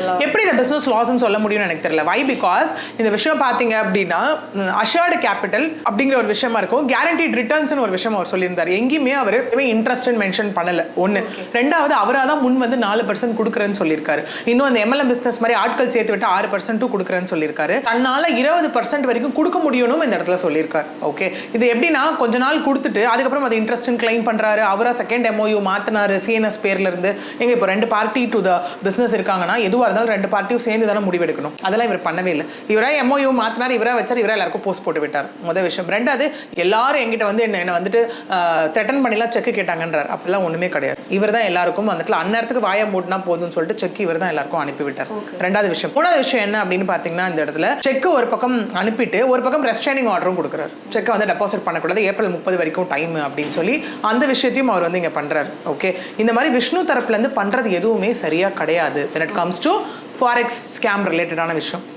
எப்படி இந்த பிசினஸ் லாஸ்ன்னு சொல்ல முடியும்னு எனக்கு தெரியல. வை பிகாஸ் இந்த விஷயம் பார்த்தீங்க அப்படின்னா அஷர்டு கேபிட்டல் அப்படிங்கிற ஒரு விஷயமா இருக்கும், கேரண்டீட் ரிட்டர்ன்ஸ்னு ஒரு விஷயம் அவர் சொல்லியிருந்தார். எங்கேயுமே அவர் இன்ட்ரெஸ்ட் மென்ஷன் பண்ணல. ஒன்று. ரெண்டாவது அவராக தான் முன் வந்து 4% கொடுக்குறேன்னு சொல்லியிருக்காரு. இன்னும் அந்த MLM பிசினஸ் மாதிரி ஆட்கள் சேர்த்து விட்டு 6% கொடுக்குறேன்னு சொல்லியிருக்காரு. தன்னால 20% வரைக்கும் கொடுக்க முடியும்னு இந்த இடத்துல சொல்லியிருக்காரு. ஓகே, இது எப்படின்னா கொஞ்ச நாள் கொடுத்துட்டு அதுக்கப்புறம் அது இன்ட்ரெஸ்ட்னு கிளைம் பண்றாரு. அவரா செகண்ட் MOU மாத்தினாரு CNS பேர்ல இருந்து. எங்க இப்போ 2 பார்ட்டி டு த பிசினஸ் இருக்காங்கன்னா எதுவாக இருந்தாலும் 2 பார்ட்டியும் சேர்ந்து தானே முடிவெடுக்கணும். அதெல்லாம் இவர் பண்ணவே இல்லை. இவரா MOU மாத்தினார், இவரா வச்சார், இவரா எல்லாருக்கும் போஸ்ட் போட்டு விட்டார். முதல் விஷயம். ரெண்டாவது, எல்லாரும் எங்கிட்ட வந்து என்ன வந்துட்டு த்ரெட்டன் பண்ணிலாம் செக் கேட்டாங்கன்றார். அப்படிலாம் ஒண்ணுமே கிடையாது. இவர் தான் எல்லாருக்கும் வந்துட்டு அந்நேரத்துக்கு வாயை மூட்டினா போதும்னு சொல்லிட்டு செக் இவர் தான் எல்லாருக்கும் அனுப்பிவிட்டார். ரெண்டாவது விஷயம். மூணாவது விஷயம் என்ன அப்படின்னு பாத்தீங்கன்னா, இந்த இடத்துல செக் ஒரு பக்கம் அனுப்பிட்டு ஒரு பக்கம் ரெஸ்ட்ரைனிங் ஆர்டரும் கொடுக்குறாரு. செக்கை வந்து டெபாசிட் பண்ணக்கூடாது, ஏப்ரல் 30 வரைக்கும் டைம் அப்படின்னு சொல்லி அந்த விஷயத்தையும் அவர் வந்து இங்க பண்றாரு. ஓகே, இந்த மாதிரி விஷ்ணு தரப்புல இருந்து பண்றது எதுவுமே சரியா கிடையாது when it comes to forex scam ரிலேட்டடான விஷயம்.